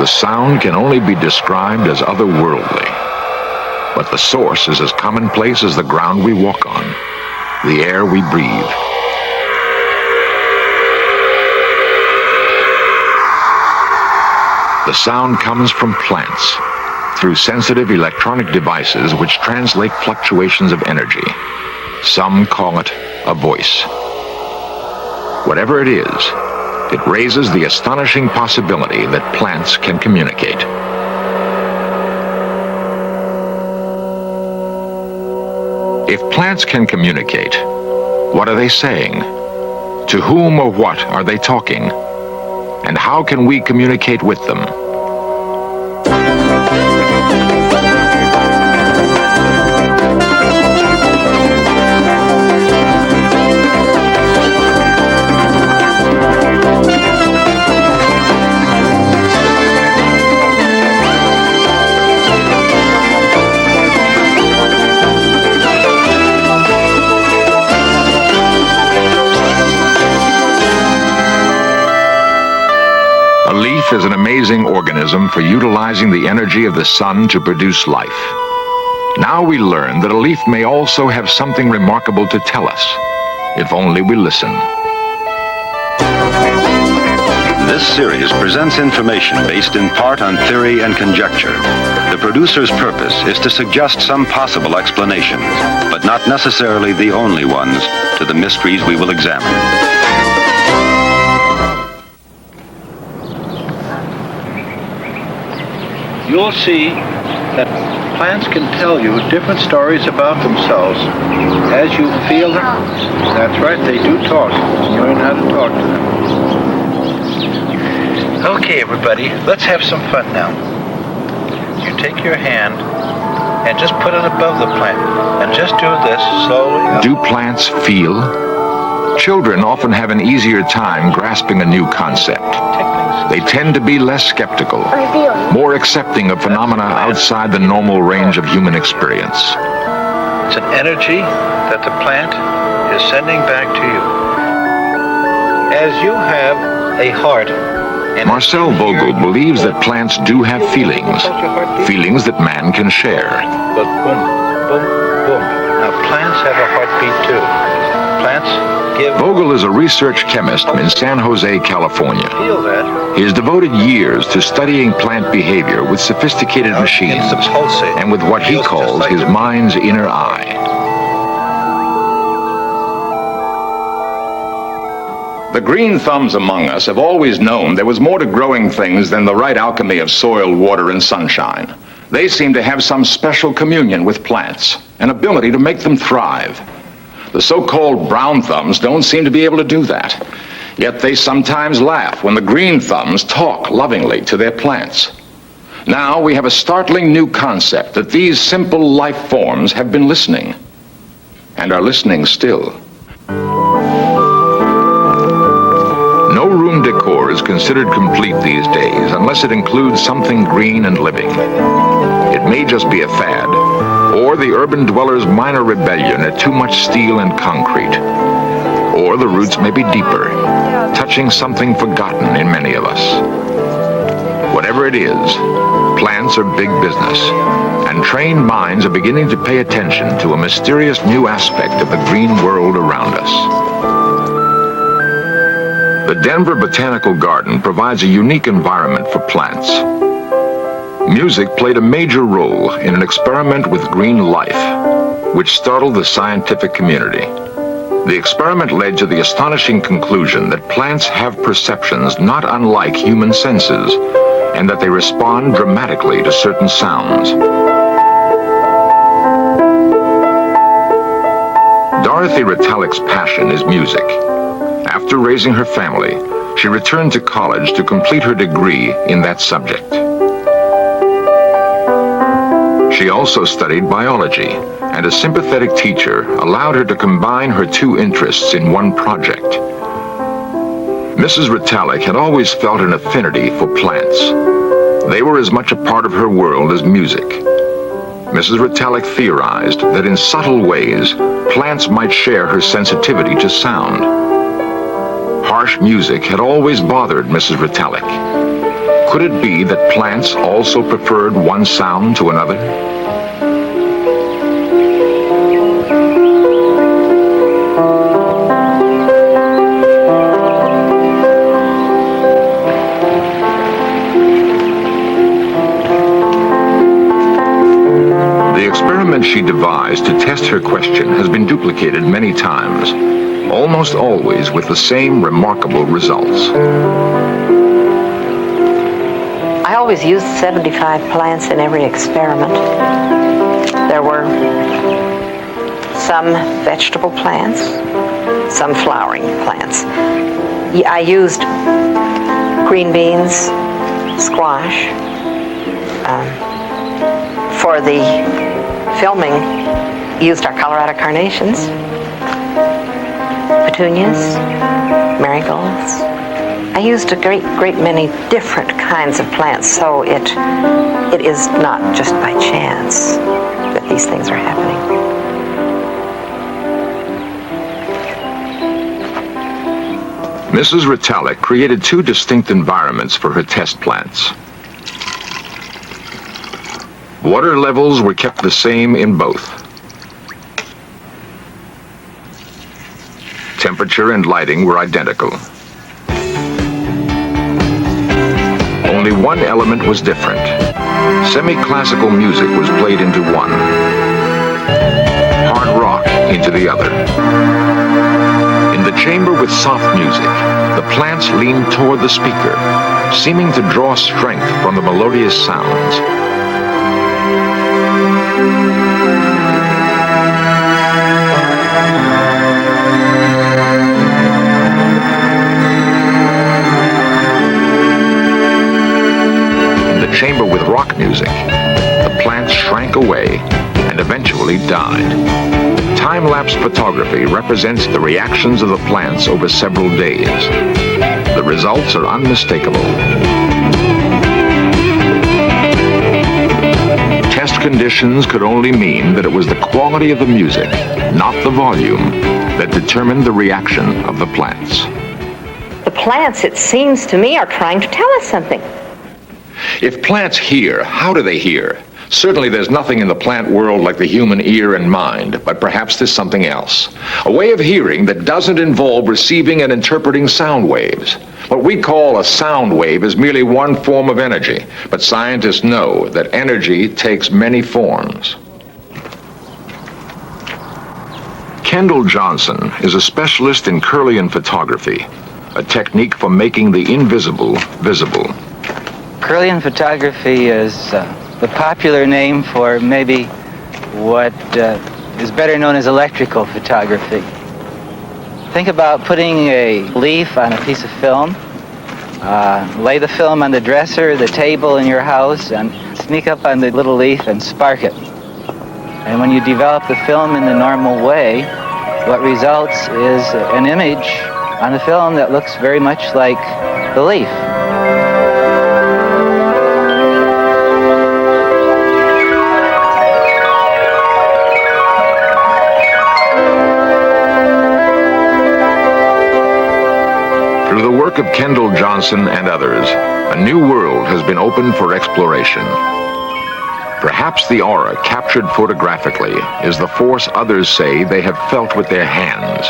the sound can only be described as otherworldly. But the source is as commonplace as the ground we walk on, the air we breathe. The sound comes from plants, through sensitive electronic devices which translate fluctuations of energy. Some call it a voice. Whatever it is, it raises the astonishing possibility that plants can communicate. If plants can communicate, what are they saying? To whom or what are they talking? And how can we communicate with them? A leaf is an amazing organism for utilizing the energy of the sun to produce life. Now we learn that a leaf may also have something remarkable to tell us, if only we listen. This series presents information based in part on theory and conjecture. The producer's purpose is to suggest some possible explanations, but not necessarily the only ones, to the mysteries we will examine. You'll see that plants can tell you different stories about themselves as you feel them. That's right, they do talk. Learn how to talk to them. Okay, everybody, let's have some fun now. You take your hand and just put it above the plant and just do this slowly. Do plants feel? Children often have an easier time grasping a new concept. They tend to be less skeptical, more accepting of phenomena outside the normal range of human experience. It's an energy that the plant is sending back to you. As you have a heart. Marcel Vogel believes that plants do have feelings, feelings that man can share. But boom, boom, boom. Now plants have a heartbeat too. Plants give. Vogel is a research chemist in San Jose, California. Feel that? He has devoted years to studying plant behavior with sophisticated machines and with what he calls his mind's inner eye. The green thumbs among us have always known there was more to growing things than the right alchemy of soil, water, and sunshine. They seem to have some special communion with plants, an ability to make them thrive. The so-called brown thumbs don't seem to be able to do that. Yet they sometimes laugh when the green thumbs talk lovingly to their plants. Now we have a startling new concept that these simple life forms have been listening, and are listening still. No room decor is considered complete these days unless it includes something green and living. It may just be a fad, or the urban dweller's minor rebellion at too much steel and concrete. Or the roots may be deeper, touching something forgotten in many of us. Whatever it is, plants are big business, and trained minds are beginning to pay attention to a mysterious new aspect of the green world around us. The Denver Botanical Garden provides a unique environment for plants. Music played a major role in an experiment with green life, which startled the scientific community. The experiment led to the astonishing conclusion that plants have perceptions not unlike human senses, and that they respond dramatically to certain sounds. Dorothy Retallack's passion is music. After raising her family, she returned to college to complete her degree in that subject. She also studied biology, and a sympathetic teacher allowed her to combine her two interests in one project. Mrs. Retallack had always felt an affinity for plants. They were as much a part of her world as music. Mrs. Retallack theorized that in subtle ways, plants might share her sensitivity to sound. Harsh music had always bothered Mrs. Retallack. Could it be that plants also preferred one sound to another? The experiment she devised to test her question has been duplicated many times, almost always with the same remarkable results. I always used 75 plants in every experiment. There were some vegetable plants, some flowering plants. I used green beans, squash. For the filming, used our Colorado carnations, petunias, marigolds. I used a great many different kinds of plants, so it is not just by chance that these things are happening. Mrs. Ritalik created two distinct environments for her test plants. Water levels were kept the same in both. Temperature and lighting were identical. Only one element was different. Semi-classical music was played into one. Hard rock into the other. In the chamber with soft music, the plants leaned toward the speaker, seeming to draw strength from the melodious sounds. In the chamber with rock music, the plants shrank away and eventually died. Time-lapse photography represents the reactions of the plants over several days. The results are unmistakable. Test conditions could only mean that it was the quality of the music, not the volume, that determined the reaction of the plants. The plants, it seems to me, are trying to tell us something. If plants hear, how do they hear? Certainly there's nothing in the plant world like the human ear and mind, but perhaps there's something else. A way of hearing that doesn't involve receiving and interpreting sound waves. What we call a sound wave is merely one form of energy, but scientists know that energy takes many forms. Kendall Johnson is a specialist in Kirlian photography, a technique for making the invisible visible. Kirlian photography is the popular name for maybe what is better known as electrical photography. Think about putting a leaf on a piece of film, lay the film on the dresser, the table in your house, and sneak up on the little leaf and spark it. And when you develop the film in the normal way, what results is an image on the film that looks very much like the leaf. Through the work of Kendall Johnson and others, a new world has been opened for exploration. Perhaps the aura captured photographically is the force others say they have felt with their hands,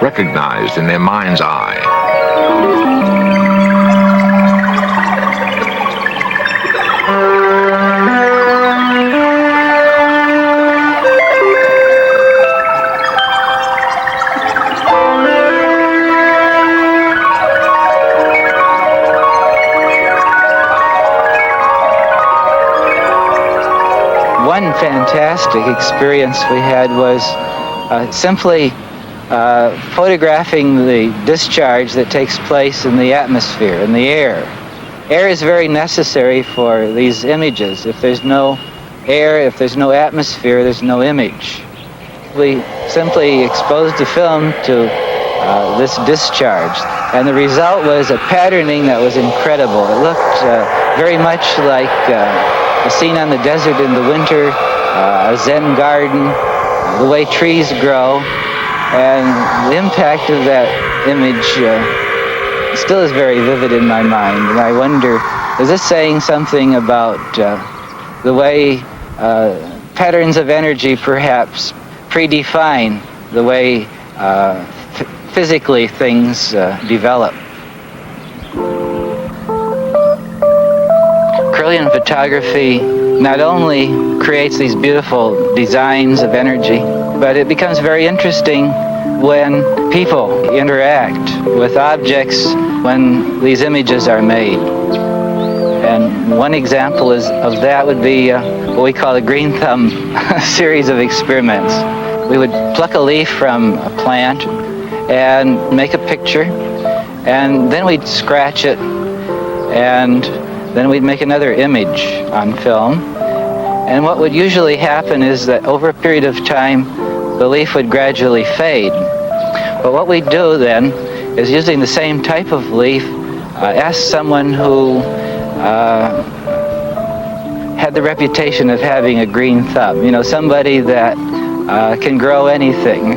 recognized in their mind's eye. One fantastic experience we had was simply photographing the discharge that takes place in the atmosphere, in the air. Air is very necessary for these images. If there's no air, if there's no atmosphere, there's no image. We simply exposed the film to this discharge, and the result was a patterning that was incredible. It looked very much like a scene on the desert in the winter, a Zen garden, the way trees grow, and the impact of that image still is very vivid in my mind. And I wonder Is this saying something about the way patterns of energy perhaps predefine the way physically things develop? Kirlian photography not only creates these beautiful designs of energy, but it becomes very interesting when people interact with objects when these images are made. And one example of that would be what we call the green thumb series of experiments. We would pluck a leaf from a plant and make a picture, and then we'd scratch it, and then we'd make another image on film. And what would usually happen is that over a period of time, the leaf would gradually fade. But what we'd do then is, using the same type of leaf, ask someone who had the reputation of having a green thumb, you know, somebody that can grow anything.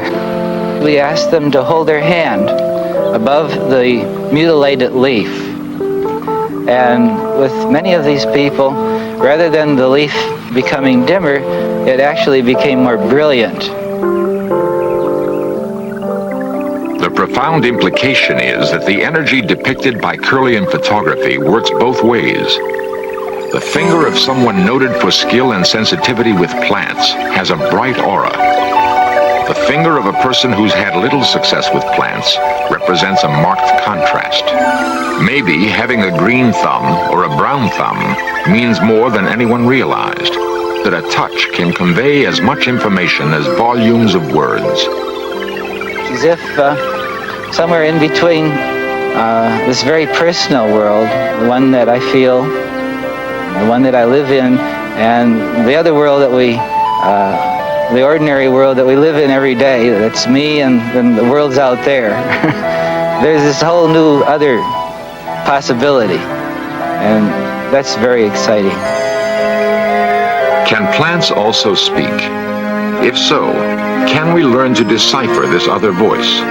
We asked them to hold their hand above the mutilated leaf. And with many of these people, rather than the leaf becoming dimmer, it actually became more brilliant. The profound implication is that the energy depicted by Kirlian photography works both ways. The finger of someone noted for skill and sensitivity with plants has a bright aura. The finger of a person who's had little success with plants represents a marked contrast. Maybe having a green thumb or a brown thumb means more than anyone realized, that a touch can convey as much information as volumes of words. As if somewhere in between this very personal world, the one that I feel, the one that I live in, and the other world that the ordinary world that we live in every day, that's me, and then the world's out there. There's this whole new other possibility, and that's very exciting. Can plants also speak? If so, can we learn to decipher this other voice?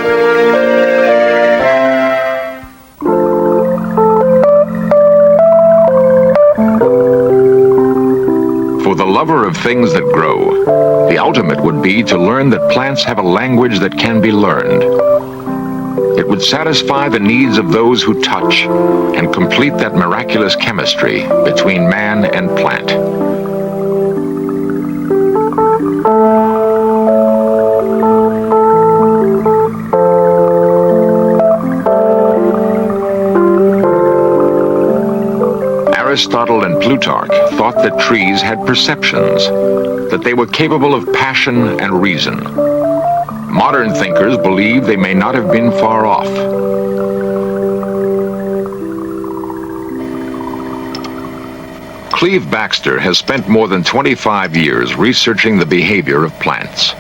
For the lover of things that grow, the ultimate would be to learn that plants have a language that can be learned. It would satisfy the needs of those who touch and complete that miraculous chemistry between man and plant. Aristotle and Plutarch thought that trees had perceptions, that they were capable of passion and reason. Modern thinkers believe they may not have been far off. Cleve Baxter has spent more than 25 years researching the behavior of plants.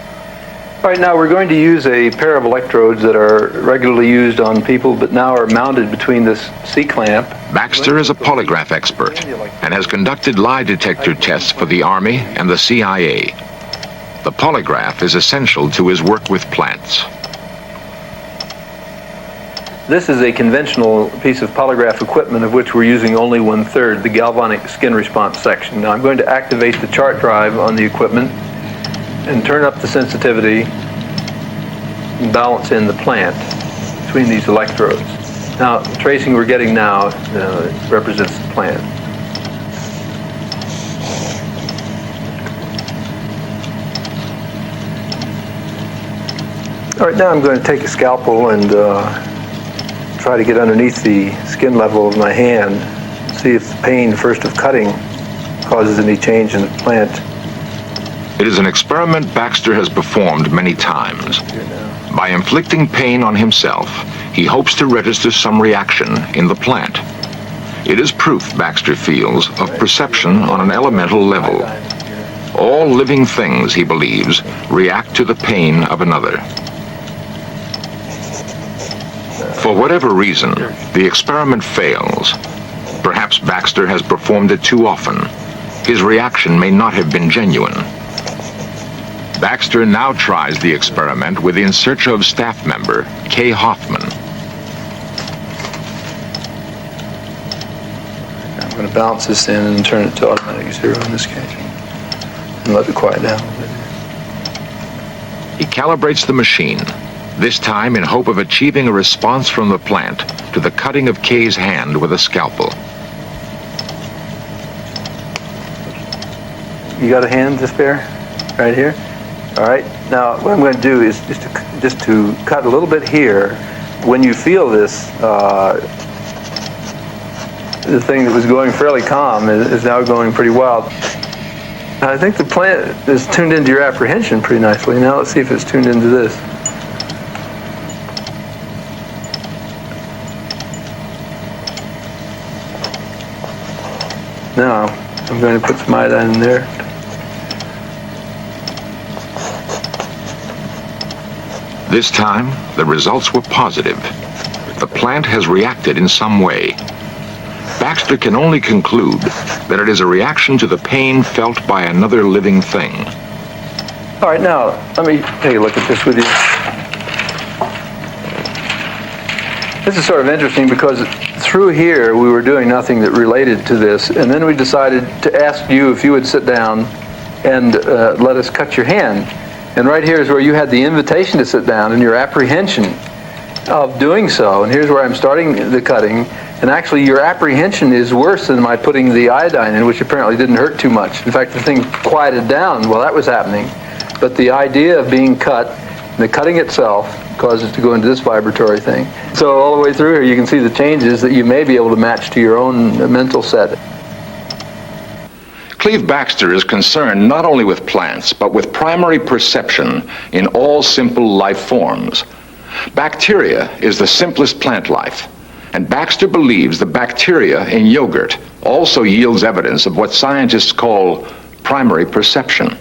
All right, now we're going to use a pair of electrodes that are regularly used on people, but now are mounted between this C-clamp. Baxter is a polygraph expert and has conducted lie detector tests for the Army and the CIA. The polygraph is essential to his work with plants. This is a conventional piece of polygraph equipment of which we're using only 1/3, the galvanic skin response section. Now I'm going to activate the chart drive on the equipment and turn up the sensitivity and balance in the plant between these electrodes. Now, the tracing we're getting now represents the plant. All right, now I'm going to take a scalpel and try to get underneath the skin level of my hand, see if the pain first of cutting causes any change in the plant. It is an experiment Baxter has performed many times. By inflicting pain on himself, he hopes to register some reaction in the plant. It is proof, Baxter feels, of perception on an elemental level. All living things, he believes, react to the pain of another. For whatever reason, the experiment fails. Perhaps Baxter has performed it too often. His reaction may not have been genuine. Baxter now tries the experiment with In Search of staff member Kay Hoffman. I'm going going to balance this in and turn it to automatic 0 in this case. And let it quiet down a little bit. He calibrates the machine, this time in hope of achieving a response from the plant to the cutting of Kay's hand with a scalpel. You got a hand to spare? Right here? All right. Now, what I'm going to do is just to cut a little bit here. When you feel this, the thing that was going fairly calm is now going pretty wild. I think the plant is tuned into your apprehension pretty nicely. Now let's see if it's tuned into this. Now, I'm going to put some iodine in there. This time, the results were positive. The plant has reacted in some way. Baxter can only conclude that it is a reaction to the pain felt by another living thing. All right, now, let me take a look at this with you. This is sort of interesting because through here we were doing nothing that related to this, and then we decided to ask you if you would sit down and let us cut your hand. And right here is where you had the invitation to sit down and your apprehension of doing so. And here's where I'm starting the cutting. And actually your apprehension is worse than my putting the iodine in, which apparently didn't hurt too much. In fact, the thing quieted down while that was happening. But the idea of being cut, the cutting itself, caused it to go into this vibratory thing. So all the way through here you can see the changes that you may be able to match to your own mental set. Cleve Baxter is concerned not only with plants, but with primary perception in all simple life forms. Bacteria is the simplest plant life, and Baxter believes the bacteria in yogurt also yields evidence of what scientists call primary perception.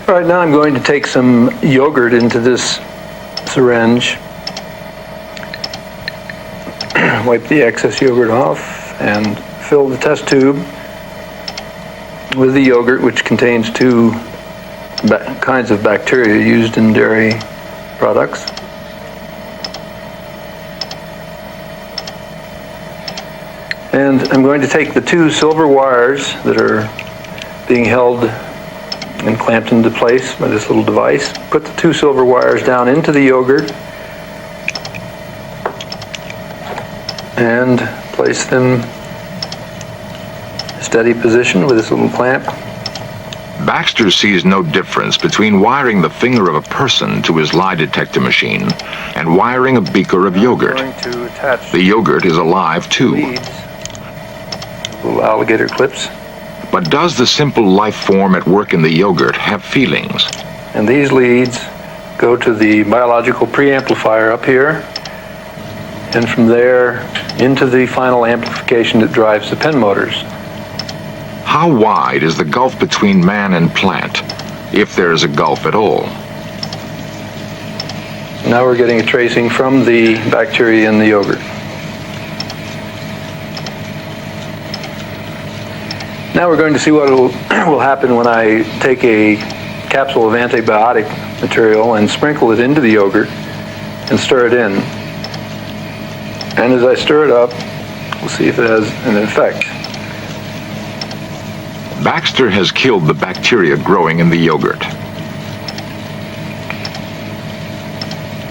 All right, now I'm going to take some yogurt into this syringe, wipe the excess yogurt off, and fill the test tube with the yogurt, which contains two kinds of bacteria used in dairy products. And I'm going to take the two silver wires that are being held and clamped into place by this little device, put the two silver wires down into the yogurt and place them steady position with this little clamp. Baxter sees no difference between wiring the finger of a person to his lie detector machine and wiring a beaker of yogurt. I'm going to attach The yogurt is alive too. leads, little alligator clips, But does the simple life form at work in the yogurt have feelings? and these leads go to the biological preamplifier up here, and from there into the final amplification that drives the pen motors. How wide is the gulf between man and plant, if there is a gulf at all? Now we're getting a tracing from the bacteria in the yogurt. Now we're going to see what will happen when I take a capsule of antibiotic material and sprinkle it into the yogurt and stir it in. And as I stir it up, we'll see if it has an effect. Baxter has killed the bacteria growing in the yogurt.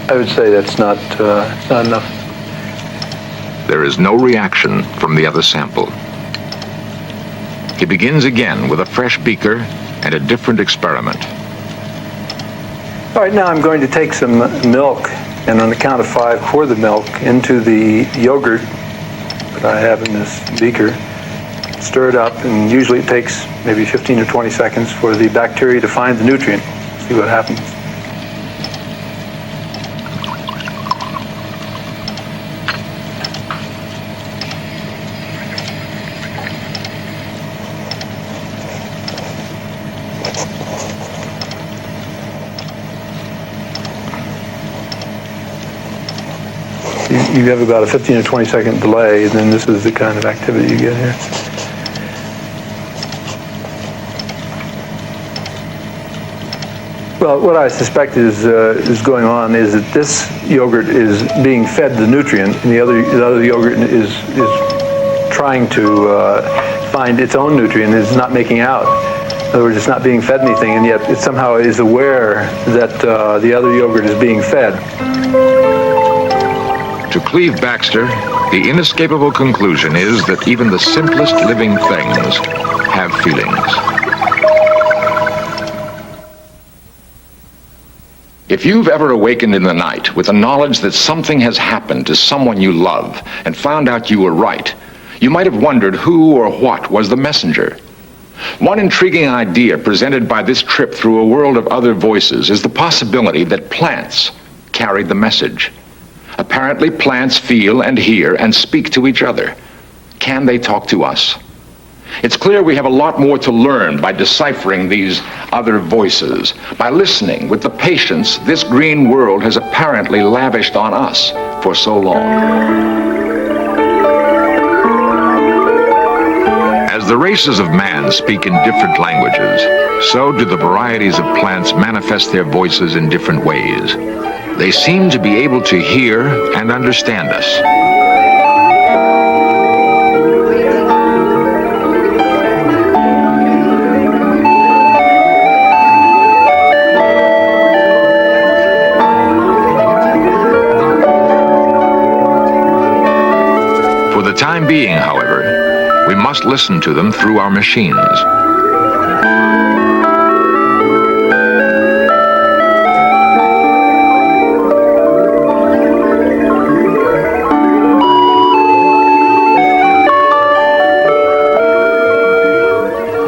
I would say that's not enough. There is no reaction from the other sample. He begins again with a fresh beaker and a different experiment. All right, now I'm going to take some milk, and on the count of 5, pour the milk into the yogurt that I have in this beaker. Stir it up, and usually it takes maybe 15 or 20 seconds for the bacteria to find the nutrient. See what happens. You have about a 15 or 20 second delay, and then this is the kind of activity you get here. Well, what I suspect is going on is that this yogurt is being fed the nutrient, and the other yogurt is trying to find its own nutrient, it's not making out. In other words, it's not being fed anything, and yet it somehow is aware that the other yogurt is being fed. To Cleve Baxter, the inescapable conclusion is that even the simplest living things have feelings. If you've ever awakened in the night with the knowledge that something has happened to someone you love and found out you were right, you might have wondered who or what was the messenger. One intriguing idea presented by this trip through a world of other voices is the possibility that plants carried the message. Apparently, plants feel and hear and speak to each other. Can they talk to us? It's clear we have a lot more to learn by deciphering these other voices, by listening with the patience this green world has apparently lavished on us for so long. As the races of man speak in different languages, so do the varieties of plants manifest their voices in different ways. They seem to be able to hear and understand us. For the time being, however, we must listen to them through our machines.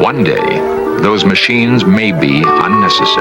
One day, those machines may be unnecessary.